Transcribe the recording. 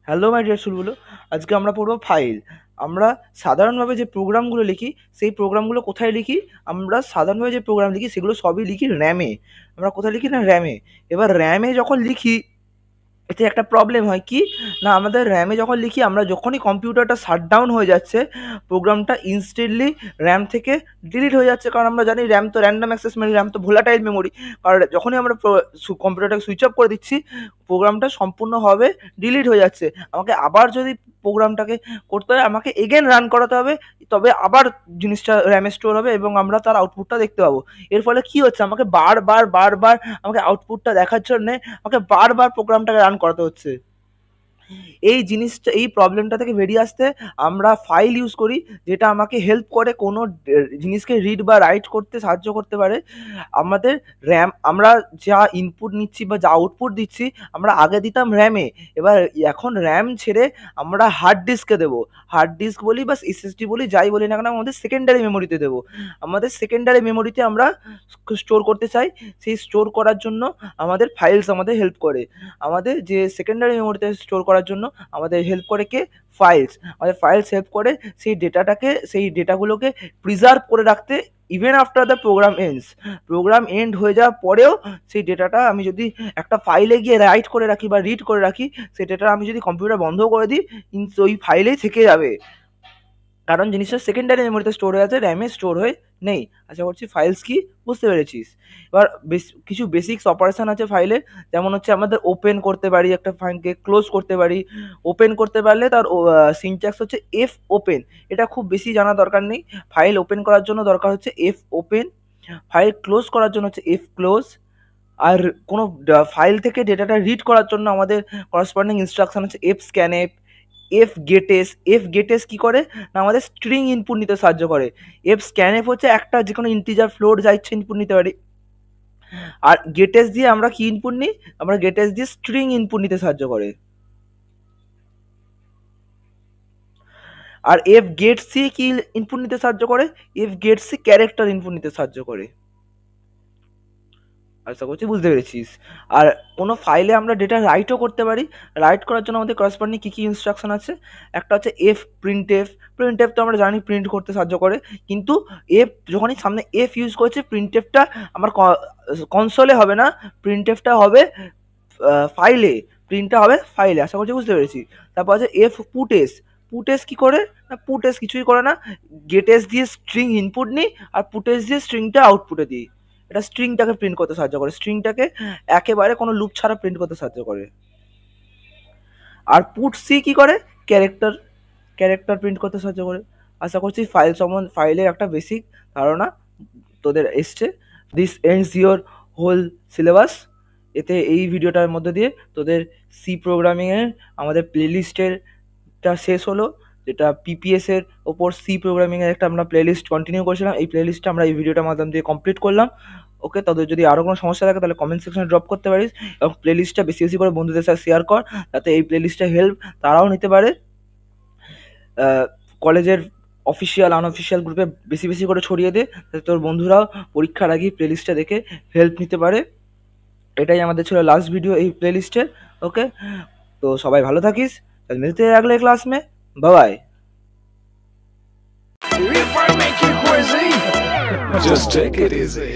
Hello my dear শুরুগুলো, আজকে আমরা পড়বো ফাইল। আমরা সাধারণভাবে যে প্রোগ্রামগুলো লিখি সেই প্রোগ্রামগুলো কোথায় লিখি? আমরা সাধারণভাবে যে প্রোগ্রাম লিখি সেগুলো সবই লিখি র্যামে। আমরা কোথায় লিখি? না র্যামে। এবার র্যামে যখন লিখি এতে একটা প্রবলেম হয় কি না, আমাদের র্যামে যখন লিখি আমরা যখনই কম্পিউটারটা শাটডাউন হয়ে যাচ্ছে প্রোগ্রামটা ইনস্ট্যান্টলি র্যাম থেকে ডিলিট হয়ে যাচ্ছে। কারণ আমরা জানি র্যাম তো র্যান্ডম অ্যাক্সেস মেমরি, র্যাম তো ভোলাটাইল মেমোরি। কারণ যখনই আমরা কম্পিউটারটাকে সুইচ অফ করে দিচ্ছি প্রোগ্রামটা সম্পূর্ণভাবে ডিলিট হয়ে যাচ্ছে। আমাকে আবার যদি প্রোগ্রামটাকে করতে হয় আমাকে এগেন রান করাতে হবে, তবে আবার জিনিসটা র্যামে স্টোর হবে এবং আমরা তার আউটপুটটা দেখতে পাবো। এর ফলে কি হচ্ছে, আমাকে বারবার বারবার আমাকে আউটপুটটা দেখার জন্যে আমাকে বারবার প্রোগ্রামটাকে রান করাতে হচ্ছে। এই জিনিসটা, এই প্রবলেমটা থেকে বেরিয়ে আসতে আমরা ফাইল ইউজ করি, যেটা আমাকে হেল্প করে কোনো জিনিসকে রিড বা রাইট করতে সাহায্য করতে পারে। আমাদের র্যাম, আমরা যা ইনপুট নিচ্ছি বা যা আউটপুট দিচ্ছি আমরা আগে দিতাম র্যামে, এবার এখন র্যাম ছেড়ে আমরা হার্ড ডিস্কে দেবো। হার্ড ডিস্ক বলি বা এসএসডি বলি, যাই বলি না কেন, আমাদের সেকেন্ডারি মেমোরিতে দেবো। আমাদের সেকেন্ডারি মেমোরিতে আমরা স্টোর করতে চাই, সেই স্টোর করার জন্য আমাদের ফাইলস আমাদের হেল্প করে। আমাদের যে সেকেন্ডারি মেমোরিতে স্টোর করার জন্য আমাদের হেল্প করে কে? ফাইলস। আমাদের ফাইলস হেল্প করে সেই ডেটাটাকে, সেই ডেটাগুলোকে প্রিজার্ভ করে রাখতে even after the program ends. Program end হয়ে যাওয়ার পরেও সেই ডেটাটা আমি যদি একটা ফাইলে গিয়ে রাইট করে রাখি বা রিড করে রাখি, সেই ডেটা আমি যদি কম্পিউটার বন্ধ করে দিই ওই ফাইলেই থেকে যাবে, কারণ জিনিসটা সেকেন্ডারি মেমোরিতে স্টোর হয়ে আছে, র্যামে স্টোর হয়ে নেই। আশা করছি ফাইলস কি বুঝতে পেরেছিস। এবার কিছু বেসিক্স অপারেশন আছে ফাইলে, যেমন হচ্ছে আমাদের ওপেন করতে পারি একটা ফাইলকে, ক্লোজ করতে পারি। ওপেন করতে পারলে তার সিনট্যাক্স হচ্ছে এফ ওপেন। এটা খুব বেশি জানা দরকার নেই। ফাইল ওপেন করার জন্য দরকার হচ্ছে এফ ওপেন। ফাইল ক্লোজ করার জন্য হচ্ছে এফ ক্লোজ। আর কোনো ফাইল থেকে ডেটাটা রিড করার জন্য আমাদের করসপন্ডিং ইনস্ট্রাকশন হচ্ছে এফ স্ক্যানএফ, এফ গেটেস। এফ গেটেস কি করে না, আমাদের স্ট্রিং ইনপুট নিতে সাহায্য করে। এফ স্ক্যানএফ হচ্ছে একটা যে কোনো ইন্টিজার ফ্লোট যা ইচ্ছে ইনপুট নিতে পারি। আর গেটেস দিয়ে আমরা কি ইনপুট নিই? আমরা গেটেস দিয়ে স্ট্রিং ইনপুট নিতে সাহায্য করে। আর এফ গেট সি কি ইনপুট নিতে সাহায্য করে? F get C character input নিতে সাহায্য করে। আশা করছি বুঝতে পেরেছিস। আর কোনো ফাইলে আমরা ডেটা রাইটও করতে পারি। রাইট করার জন্য আমাদের করসপন্ডিং কী কী ইনস্ট্রাকশন আছে? একটা হচ্ছে F print F. Print F তো আমরা জানি প্রিন্ট করতে সাহায্য করে, কিন্তু এফ যখনই সামনে এফ ইউজ করছে প্রিন্ট এফটা আমার কনসোলে হবে না, প্রিন্ট এফটা হবে ফাইলে। প্রিন্টটা হবে ফাইলে। আশা করছি বুঝতে পেরেছি। তারপর আছে এফ পুটেস। পুটেস কি করে না, পুটেস কিছুই করে না, গেটেস দিয়ে স্ট্রিং ইনপুট নিই আর পুটেস দিয়ে স্ট্রিংটা আউটপুটে দিই। এটা স্ট্রিংটাকে প্রিন্ট করতে সাহায্য করে, স্ট্রিংটাকে একেবারে কোনো লুপ ছাড়া প্রিন্ট করতে সাহায্য করে। আর পুট সি কি করে? ক্যারেক্টার, ক্যারেক্টার প্রিন্ট করতে সাহায্য করে। আশা করছি ফাইলের একটা বেসিক ধারণা তোদের এসছে। This ends your whole syllabus. এতে এই ভিডিওটার মধ্যে দিয়ে তোদের সি প্রোগ্রামিংয়ের আমাদের প্লেলিস্টেরটা শেষ হলো, যেটা পিপিএস এর ওপর সি প্রোগ্রামিংয়ের একটা আমরা প্লেলিস্ট কন্টিনিউ করেছিলাম। এই প্লেলিস্টটা আমরা এই ভিডিওটার মাধ্যম দিয়ে কমপ্লিট করলাম। ওকে, তোদের যদি আরও কোনো সমস্যা থাকে তাহলে কমেন্ট সেকশনে ড্রপ করতে পারিস, এবং প্লেলিস্টটা বেশি বেশি করে বন্ধুদের সাথে শেয়ার কর, যাতে এই প্লেলিস্টের হেল্প তারাও নিতে পারে। কলেজের অফিসিয়াল আনঅফিসিয়াল গ্রুপে বেশি বেশি করে ছড়িয়ে দে, যাতে তোর বন্ধুরাও পরীক্ষার আগে প্লেলিস্টটা দেখে হেল্প নিতে পারে। এটাই আমাদের ছিল লাস্ট ভিডিও এই প্লেলিস্টে। ওকে, তো সবাই ভালো থাকিস, মিলতে हैं अगले क्लास में। Bye bye. If I make you crazy, just take it easy.